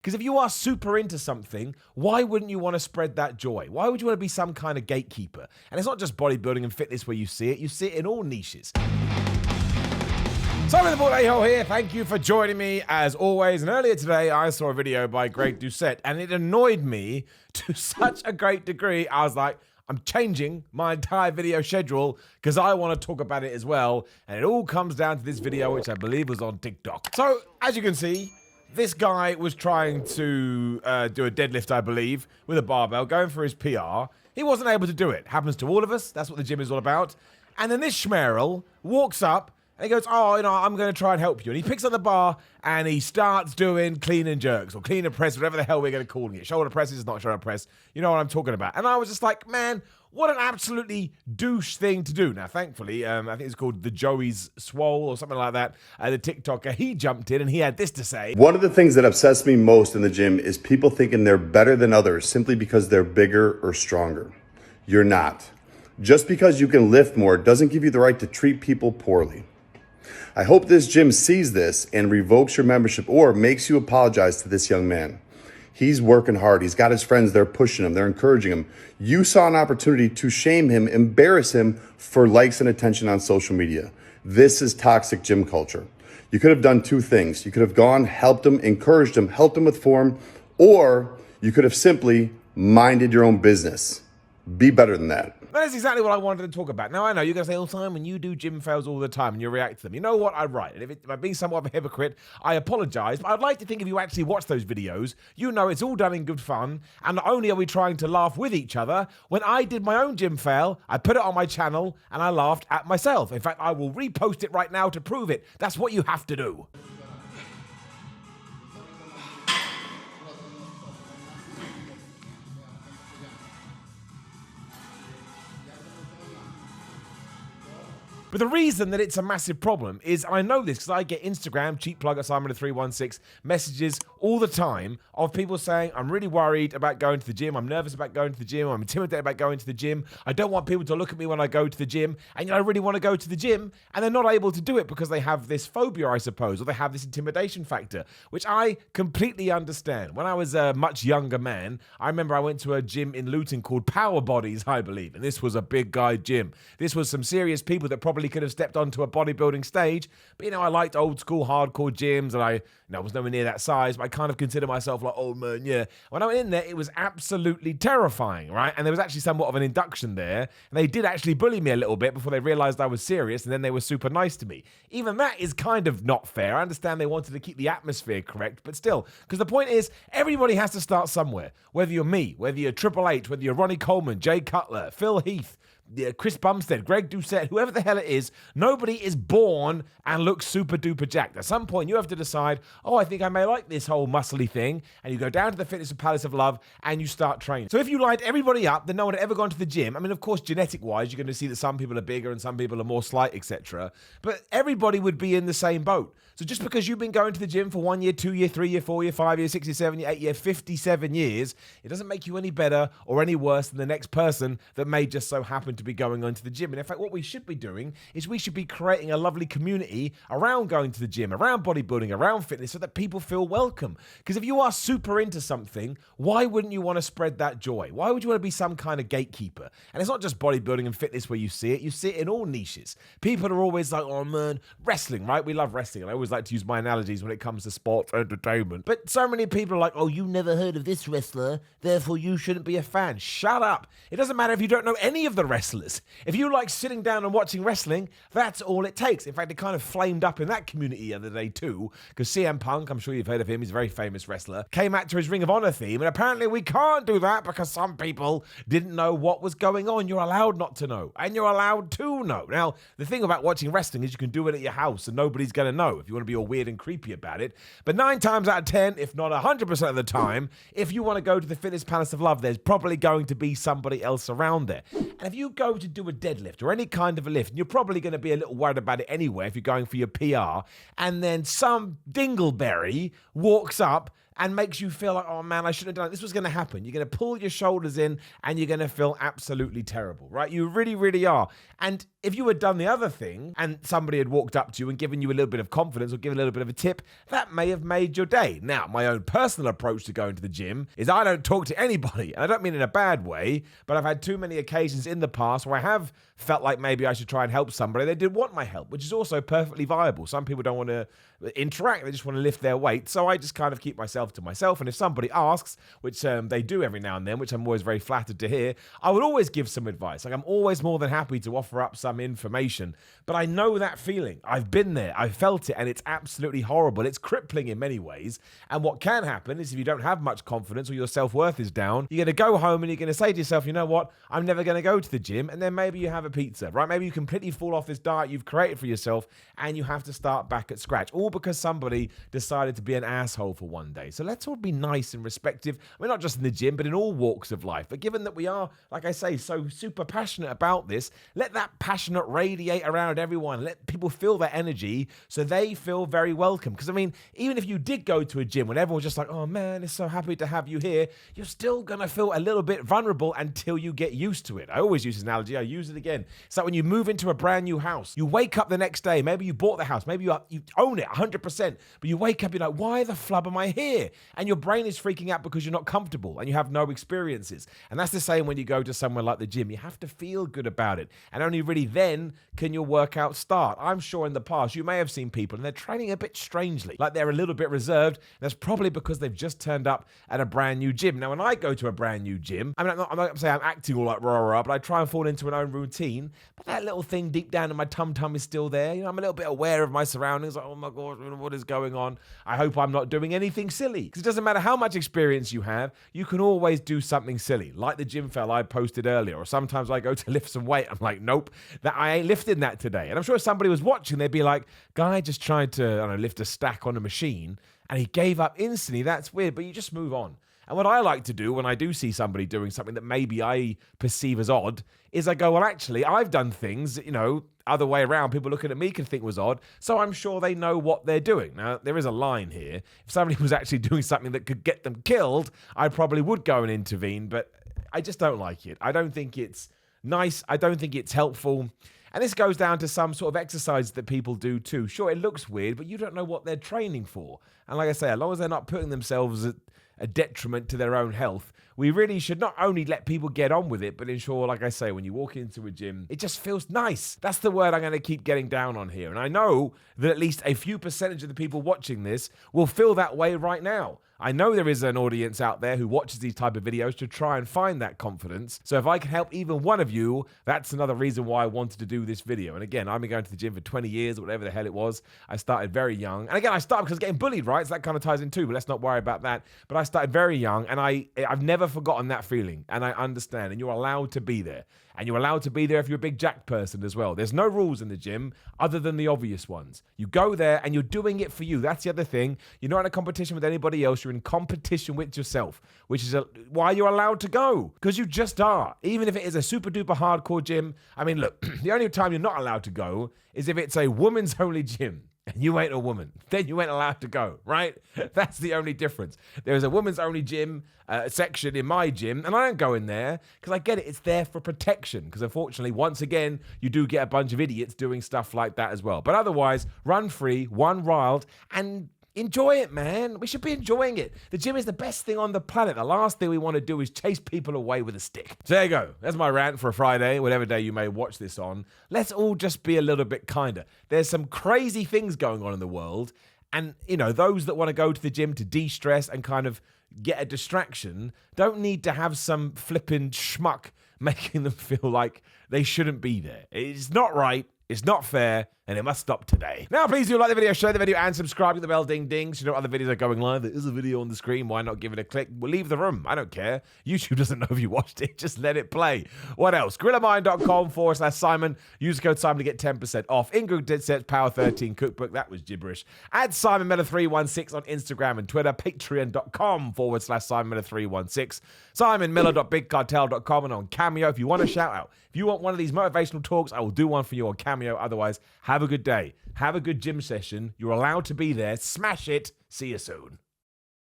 Because if you are super into something, why wouldn't you want to spread that joy? Why would you want to be some kind of gatekeeper? And it's not just bodybuilding and fitness where you see it in all niches. Simon the Bald A-Hole here. Thank you for joining me as always. And earlier today, I saw a video by Greg Doucette, and it annoyed me to such a great degree. I was like, I'm changing my entire video schedule because I want to talk about it as well. And it all comes down to this video, which I believe was on TikTok. So, as you can see, this guy was trying to do a deadlift, I believe, with a barbell, going for his PR. He wasn't able to do it. Happens to all of us. That's what the gym is all about. And then this schmerl walks up and he goes, I'm going to try and help you. And he picks up the bar and he starts doing clean and jerks or clean and press, whatever the hell we're going to call it. Shoulder presses is not shoulder press. You know what I'm talking about. And I was just like, man, what an absolutely douche thing to do. Now, thankfully, I think it's called the Joey's Swole or something like that. The TikToker, he jumped in and he had this to say. One of the things that upsets me most in the gym is people thinking they're better than others simply because they're bigger or stronger. You're not. Just because you can lift more doesn't give you the right to treat people poorly. I hope this gym sees this and revokes your membership or makes you apologize to this young man. He's working hard. He's got his friends. They're pushing him. They're encouraging him. You saw an opportunity to shame him, embarrass him for likes and attention on social media. This is toxic gym culture. You could have done two things. You could have gone, helped him, encouraged him, helped him with form, or you could have simply minded your own business. Be better than that. That is exactly what I wanted to talk about. Now, I know you're going to say, oh, Simon, you do gym fails all the time and you react to them. You know what? I'm right. And if I'm being somewhat of a hypocrite, I apologize. But I'd like to think if you actually watch those videos, you know it's all done in good fun. And not only are we trying to laugh with each other, when I did my own gym fail, I put it on my channel and I laughed at myself. In fact, I will repost it right now to prove it. That's what you have to do. But the reason that it's a massive problem is I know this because I get Instagram, cheap plug at Simon316, messages all the time of people saying, I'm really worried about going to the gym. I'm nervous about going to the gym. I'm intimidated about going to the gym. I don't want people to look at me when I go to the gym. And I really want to go to the gym. And they're not able to do it because they have this phobia, I suppose, or they have this intimidation factor, which I completely understand. When I was a much younger man, I remember I went to a gym in Luton called Power Bodies, I believe. And this was a big guy gym. This was some serious people that probably could have stepped onto a bodybuilding stage, but I liked old school hardcore gyms, and I was nowhere near that size, but I kind of consider myself like, oh man, yeah. When I went in there, it was absolutely terrifying, right? And there was actually somewhat of an induction there, and they did actually bully me a little bit before they realized I was serious, and then they were super nice to me. Even that is kind of not fair. I understand they wanted to keep the atmosphere correct, but still, because the point is, everybody has to start somewhere. Whether you're me, whether you're Triple H, whether you're Ronnie Coleman, Jay Cutler, Phil Heath, Chris Bumstead, Greg Doucette, whoever the hell it is, nobody is born and looks super duper jacked. At some point, you have to decide, I think I may like this whole muscly thing, and you go down to the Fitness Palace of Love and you start training. So if you lined everybody up, then no one had ever gone to the gym. I mean, of course, genetic-wise, you're going to see that some people are bigger and some people are more slight, etc. But everybody would be in the same boat. So just because you've been going to the gym for 1 year, 2 year, 3 year, 4 year, 5 year, 6 year, 7 year, 8 year, 57 years, it doesn't make you any better or any worse than the next person that may just so happen to be going on to the gym. And in fact, what we should be doing is we should be creating a lovely community around going to the gym, around bodybuilding, around fitness, so that people feel welcome. Because if you are super into something, why wouldn't you want to spread that joy? Why would you want to be some kind of gatekeeper? And it's not just bodybuilding and fitness where you see it in all niches. People are always like, oh man, wrestling, right? We love wrestling. And I always like to use my analogies when it comes to sports entertainment. But so many people are like, oh, you never heard of this wrestler, therefore you shouldn't be a fan. Shut up. It doesn't matter if you don't know any of the wrestlers. If you like sitting down and watching wrestling, that's all it takes. In fact, it kind of flamed up in that community the other day too, because CM Punk, I'm sure you've heard of him, he's a very famous wrestler, came out to his Ring of Honor theme, and apparently we can't do that because some people didn't know what was going on. You're allowed not to know, and you're allowed to know. Now, the thing about watching wrestling is you can do it at your house and nobody's going to know if you want to be all weird and creepy about it. But 9 times out of 10, if not 100% of the time, if you want to go to the Fitness Palace of Love, there's probably going to be somebody else around there. And if you go to do a deadlift or any kind of a lift, and you're probably going to be a little worried about it anyway if you're going for your PR, and then some dingleberry walks up and makes you feel like, oh man, I should have done it. This was going to happen. You're going to pull your shoulders in and you're going to feel absolutely terrible, right? You really, really are. And if you had done the other thing and somebody had walked up to you and given you a little bit of confidence or given a little bit of a tip, that may have made your day. Now, my own personal approach to going to the gym is I don't talk to anybody. And I don't mean in a bad way, but I've had too many occasions in the past where I have felt like maybe I should try and help somebody. They did want my help, which is also perfectly viable. Some people don't want to interact. They just want to lift their weight. So I just kind of keep myself to myself. And if somebody asks, which they do every now and then, which I'm always very flattered to hear, I would always give some advice. Like I'm always more than happy to offer up some information. But I know that feeling. I've been there. I've felt it. And it's absolutely horrible. It's crippling in many ways. And what can happen is if you don't have much confidence or your self-worth is down, you're going to go home and you're going to say to yourself, you know what? I'm never going to go to the gym. And then maybe you have a pizza, right? Maybe you completely fall off this diet you've created for yourself and you have to start back at scratch. All because somebody decided to be an asshole for one day. So let's all be nice and respectful. I mean, not just in the gym, but in all walks of life. But given that we are, like I say, so super passionate about this, let that passionate radiate around everyone. Let people feel that energy so they feel very welcome. Because I mean, even if you did go to a gym when everyone's just like, oh man, it's so happy to have you here, you're still going to feel a little bit vulnerable until you get used to it. I always use this analogy. I use it again. It's like when you move into a brand new house, you wake up the next day, maybe you bought the house, maybe you own it 100%, but you wake up, you're like, why the flub am I here? And your brain is freaking out because you're not comfortable and you have no experiences. And that's the same when you go to somewhere like the gym. You have to feel good about it. And only really then can your workout start. I'm sure in the past you may have seen people and they're training a bit strangely, like they're a little bit reserved. That's probably because they've just turned up at a brand new gym. Now, when I go to a brand new gym, I'm not saying I'm acting all like rah, but I try and fall into an own routine. But that little thing deep down in my tum-tum is still there. You know, I'm a little bit aware of my surroundings. Like, oh my God, what is going on? I hope I'm not doing anything silly. Because it doesn't matter how much experience you have, you can always do something silly. Like the gym fella I posted earlier. Or sometimes I go to lift some weight. I'm like, nope, that I ain't lifting that today. And I'm sure if somebody was watching, they'd be like, guy just tried to, I don't know, lift a stack on a machine and he gave up instantly. That's weird, but you just move on. And what I like to do when I do see somebody doing something that maybe I perceive as odd is I go, well, actually, I've done things, you know, other way around. People looking at me can think was odd. So I'm sure they know what they're doing. Now, there is a line here. If somebody was actually doing something that could get them killed, I probably would go and intervene. But I just don't like it. I don't think it's nice. I don't think it's helpful. And this goes down to some sort of exercise that people do too. Sure, it looks weird, but you don't know what they're training for. And like I say, as long as they're not putting themselves at a detriment to their own health, we really should not only let people get on with it, but ensure, like I say, when you walk into a gym, it just feels nice. That's the word I'm going to keep getting down on here. And I know that at least a few percentage of the people watching this will feel that way right now. I know there is an audience out there who watches these type of videos to try and find that confidence. So if I can help even one of you, that's another reason why I wanted to do this video. And again, I've been going to the gym for 20 years or whatever the hell it was. I started very young. And again, I started because I was getting bullied, right? So that kind of ties in too, but let's not worry about that. But I started very young and I've never forgotten that feeling. And I understand. And you're allowed to be there. And you're allowed to be there if you're a big jacked person as well. There's no rules in the gym other than the obvious ones. You go there and you're doing it for you. That's the other thing. You're not in a competition with anybody else. You're in competition with yourself, which is why you're allowed to go. Because you just are. Even if it is a super duper hardcore gym. I mean, look, the only time you're not allowed to go is if it's a women's only gym. And you ain't a woman, then you ain't allowed to go, right? That's the only difference. There's a women's only gym section in my gym, and I don't go in there because I get it. It's there for protection because unfortunately, once again, you do get a bunch of idiots doing stuff like that as well. But otherwise, run free, one wild, and enjoy it, man. We should be enjoying it. The gym is the best thing on the planet. The last thing we want to do is chase people away with a stick. So there you go. That's my rant for a Friday, whatever day you may watch this on. Let's all just be a little bit kinder. There's some crazy things going on in the world. And, you know, those that want to go to the gym to de-stress and kind of get a distraction don't need to have some flipping schmuck making them feel like they shouldn't be there. It's not right. It's not fair, and it must stop today. Now, please do like the video, share the video, and subscribe to the bell ding ding so you know other videos are going live. There is a video on the screen. Why not give it a click? We'll leave the room. I don't care. YouTube doesn't know if you watched it. Just let it play. What else? GorillaMind.com/Simon. Use code Simon to get 10% off. Ingrid Sets Power 13 Cookbook. That was gibberish. Add Simon Miller316 on Instagram and Twitter. Patreon.com/Simon Miller316. SimonMiller.BigCartel.com and on Cameo if you want a shout out. If you want one of these motivational talks, I will do one for you on Cameo. Otherwise, have a good day. Have a good gym session. You're allowed to be there. Smash it. See you soon.